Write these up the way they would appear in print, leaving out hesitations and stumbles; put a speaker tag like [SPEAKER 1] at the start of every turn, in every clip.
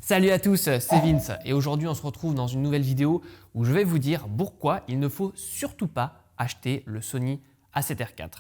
[SPEAKER 1] Salut à tous, c'est Vince et aujourd'hui on se retrouve dans une nouvelle vidéo où je vais vous dire pourquoi il ne faut surtout pas acheter le Sony A7R IV.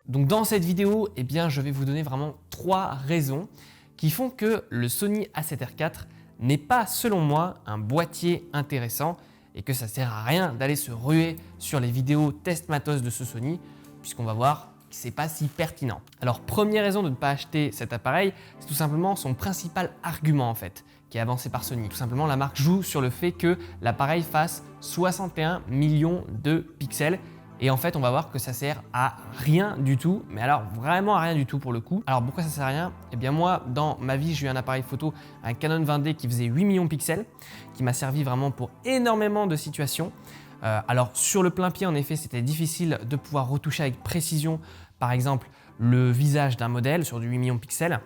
[SPEAKER 1] Donc dans cette vidéo, je vais vous donner vraiment 3 raisons qui font que le Sony A7R IV n'est pas, selon moi, un boîtier intéressant et que ça sert à rien d'aller se ruer sur les vidéos test matos de ce Sony puisqu'on va voir que c'est pas si pertinent. Alors première raison de ne pas acheter cet appareil, c'est tout simplement son principal argument en fait, qui est avancé par Sony. Tout simplement, la marque joue sur le fait que l'appareil fasse 61 millions de pixels. Et en fait, on va voir que ça sert à rien du tout, mais alors vraiment à rien du tout pour le coup. Alors pourquoi ça sert à rien? Eh bien moi, dans ma vie, j'ai eu un appareil photo, un Canon 20D qui faisait 8 millions de pixels, qui m'a servi vraiment pour énormément de situations. Alors sur le plein pied, en effet, c'était difficile de pouvoir retoucher avec précision, par exemple, le visage d'un modèle sur du 8 millions de pixels.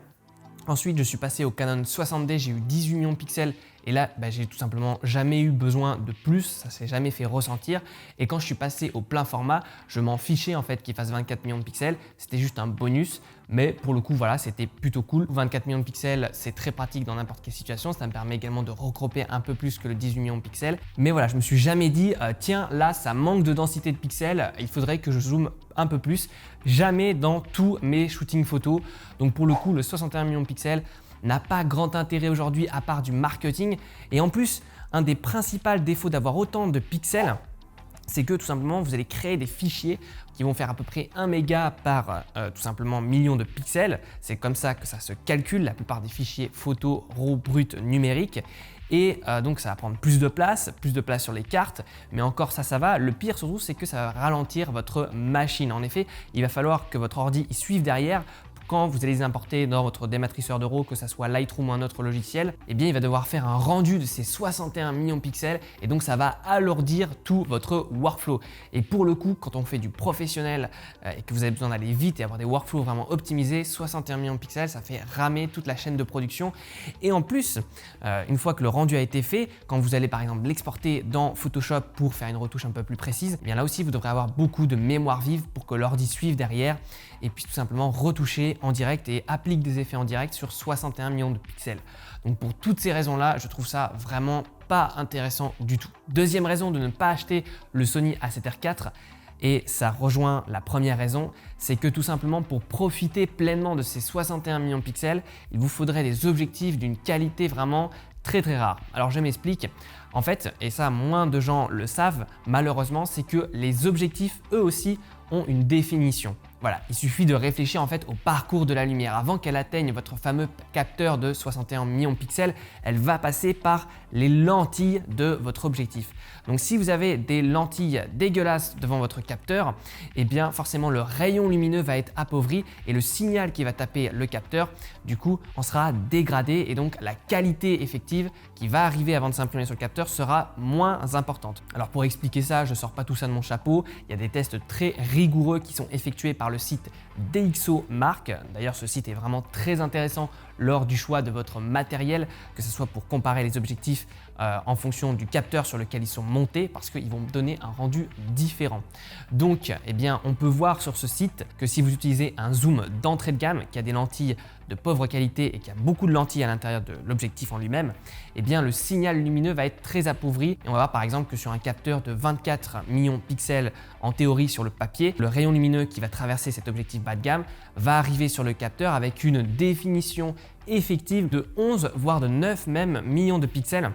[SPEAKER 1] Ensuite, je suis passé au Canon 60D, j'ai eu 18 millions de pixels et là, j'ai tout simplement jamais eu besoin de plus, ça s'est jamais fait ressentir. Et quand je suis passé au plein format, je m'en fichais en fait qu'il fasse 24 millions de pixels, c'était juste un bonus. Mais pour le coup, voilà, c'était plutôt cool. 24 millions de pixels, c'est très pratique dans n'importe quelle situation. Ça me permet également de recropper un peu plus que le 18 millions de pixels. Mais voilà, je me suis jamais dit, tiens, là, ça manque de densité de pixels, il faudrait que je zoome un peu plus. Jamais dans tous mes shootings photos. Donc pour le coup, le 61 millions de pixels n'a pas grand intérêt aujourd'hui à part du marketing. Et en plus, un des principaux défauts d'avoir autant de pixels, c'est que tout simplement, vous allez créer des fichiers qui vont faire à peu près 1 méga par tout simplement million de pixels. C'est comme ça que ça se calcule, la plupart des fichiers photos RAW bruts numériques. Et donc ça va prendre plus de place sur les cartes, mais encore ça va. Le pire surtout, c'est que ça va ralentir votre machine. En effet, il va falloir que votre ordi y suive derrière. Quand vous allez les importer dans votre dématrisseur de RAW, que ce soit Lightroom ou un autre logiciel, il va devoir faire un rendu de ces 61 millions de pixels et donc ça va alourdir tout votre workflow. Et pour le coup, quand on fait du professionnel et que vous avez besoin d'aller vite et avoir des workflows vraiment optimisés, 61 millions de pixels, ça fait ramer toute la chaîne de production. Et en plus, une fois que le rendu a été fait, quand vous allez par exemple l'exporter dans Photoshop pour faire une retouche un peu plus précise, là aussi vous devrez avoir beaucoup de mémoire vive pour que l'ordi suive derrière et puis tout simplement retoucher en direct et applique des effets en direct sur 61 millions de pixels. Donc pour toutes ces raisons-là, je trouve ça vraiment pas intéressant du tout. Deuxième raison de ne pas acheter le Sony A7R IV, et ça rejoint la première raison, c'est que tout simplement pour profiter pleinement de ces 61 millions de pixels, il vous faudrait des objectifs d'une qualité vraiment très rare. Alors je m'explique. En fait, et ça moins de gens le savent malheureusement, c'est que les objectifs eux aussi ont une définition. Voilà, il suffit de réfléchir en fait au parcours de la lumière. Avant qu'elle atteigne votre fameux capteur de 61 millions de pixels, elle va passer par les lentilles de votre objectif. Donc si vous avez des lentilles dégueulasses devant votre capteur, forcément le rayon lumineux va être appauvri et le signal qui va taper le capteur, du coup, en sera dégradé et donc la qualité effective qui va arriver avant de s'imprimer sur le capteur sera moins importante. Alors pour expliquer ça, je ne sors pas tout ça de mon chapeau, il y a des tests très rigoureux qui sont effectués par le site DxOMark. D'ailleurs, ce site est vraiment très intéressant lors du choix de votre matériel, que ce soit pour comparer les objectifs en fonction du capteur sur lequel ils sont montés, parce qu'ils vont donner un rendu différent. Donc, on peut voir sur ce site que si vous utilisez un zoom d'entrée de gamme qui a des lentilles de pauvre qualité et qui a beaucoup de lentilles à l'intérieur de l'objectif en lui-même, le signal lumineux va être très appauvri. Et on va voir par exemple que sur un capteur de 24 millions de pixels en théorie sur le papier, le rayon lumineux qui va traverser cet objectif bas de gamme va arriver sur le capteur avec une définition effective de 11 voire de 9 même millions de pixels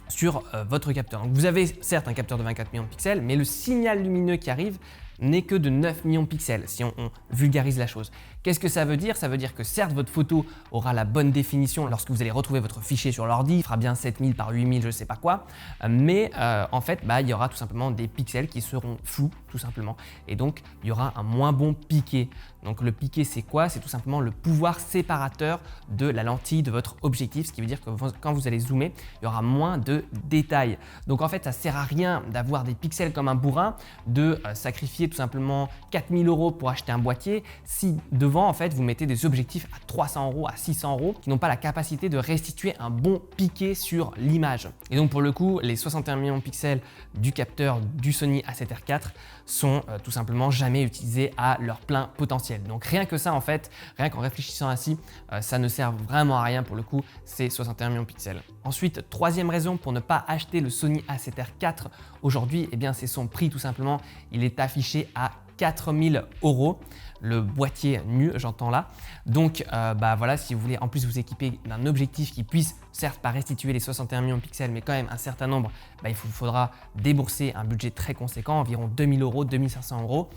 [SPEAKER 1] sur votre capteur. Donc vous avez certes un capteur de 24 millions de pixels, mais le signal lumineux qui arrive n'est que de 9 millions de pixels, si on vulgarise la chose. Qu'est-ce que ça veut dire? Ça veut dire que certes, votre photo aura la bonne définition lorsque vous allez retrouver votre fichier sur l'ordi, il fera bien 7000 par 8000, je sais pas quoi, mais en fait, il y aura tout simplement des pixels qui seront flous, tout simplement, et donc il y aura un moins bon piqué. Donc le piqué, c'est quoi? C'est tout simplement le pouvoir séparateur de la lentille de votre objectif, ce qui veut dire que quand vous allez zoomer, il y aura moins de détails. Donc en fait, ça sert à rien d'avoir des pixels comme un bourrin, de sacrifier tout simplement 4000 € pour acheter un boîtier, si devant, en fait, vous mettez des objectifs à 300 €, à 600 € qui n'ont pas la capacité de restituer un bon piqué sur l'image. Et donc pour le coup, les 61 millions de pixels du capteur du Sony A7R IV sont tout simplement jamais utilisés à leur plein potentiel. Donc rien que ça, en fait, rien qu'en réfléchissant ainsi, ça ne sert vraiment à rien pour le coup, ces 61 millions de pixels. Ensuite, troisième raison pour ne pas acheter le Sony A7R IV aujourd'hui, eh bien c'est son prix tout simplement. Il est affiché à 4000 €, le boîtier nu, j'entends là. Donc voilà, si vous voulez en plus vous équiper d'un objectif qui puisse certes pas restituer les 61 millions de pixels, mais quand même un certain nombre, il faudra débourser un budget très conséquent, environ 2000 €, 2500 € pour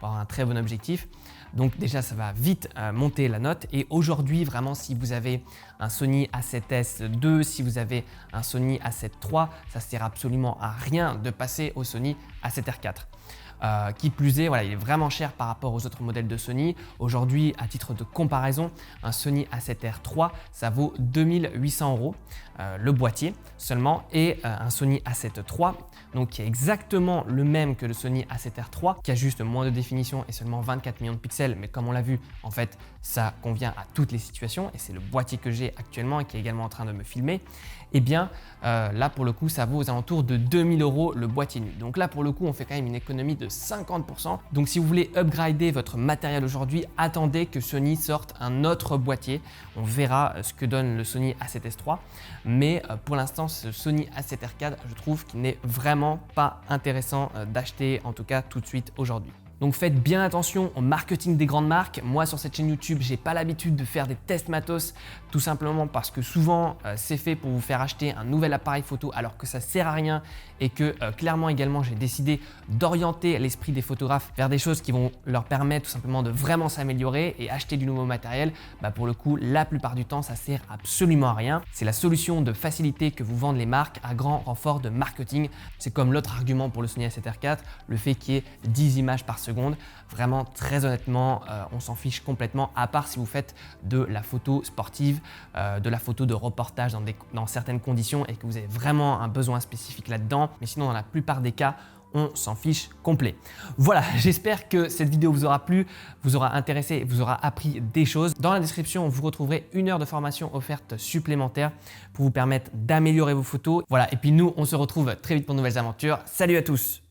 [SPEAKER 1] avoir un très bon objectif. Donc déjà, ça va vite monter la note. Et aujourd'hui, vraiment, si vous avez un Sony A7S II, si vous avez un Sony A7 III, ça ne sert absolument à rien de passer au Sony A7R IV. Qui plus est, voilà, il est vraiment cher par rapport aux autres modèles de Sony. Aujourd'hui, à titre de comparaison, un Sony A7R III, ça vaut 2800 € le boîtier seulement, et un Sony A7 III, donc qui est exactement le même que le Sony A7R III, qui a juste moins de définition et seulement 24 millions de pixels, mais comme on l'a vu, en fait, ça convient à toutes les situations, et c'est le boîtier que j'ai actuellement et qui est également en train de me filmer. Et bien là, pour le coup, ça vaut aux alentours de 2000 € le boîtier nu. Donc là, pour le coup, on fait quand même une économie de 50%. Donc si vous voulez upgrader votre matériel aujourd'hui, attendez que Sony sorte un autre boîtier. On verra ce que donne le Sony A7S III. Mais pour l'instant, ce Sony A7R IV, je trouve qu'il n'est vraiment pas intéressant d'acheter, en tout cas tout de suite aujourd'hui. Donc faites bien attention au marketing des grandes marques. Moi, sur cette chaîne YouTube, j'ai pas l'habitude de faire des tests matos, tout simplement parce que souvent c'est fait pour vous faire acheter un nouvel appareil photo alors que ça sert à rien, et que clairement également j'ai décidé d'orienter l'esprit des photographes vers des choses qui vont leur permettre tout simplement de vraiment s'améliorer, et acheter du nouveau matériel, pour le coup, la plupart du temps, ça sert absolument à rien. C'est la solution de facilité que vous vendent les marques à grand renfort de marketing. C'est comme l'autre argument pour le Sony A7R IV, le fait qu'il y ait 10 images par seconde. Vraiment, très honnêtement, on s'en fiche complètement, à part si vous faites de la photo sportive, de la photo de reportage dans certaines conditions et que vous avez vraiment un besoin spécifique là-dedans. Mais sinon, dans la plupart des cas, on s'en fiche complet. Voilà, j'espère que cette vidéo vous aura plu, vous aura intéressé, vous aura appris des choses. Dans la description, vous retrouverez 1 heure de formation offerte supplémentaire pour vous permettre d'améliorer vos photos. Voilà, et puis nous, on se retrouve très vite pour de nouvelles aventures. Salut à tous!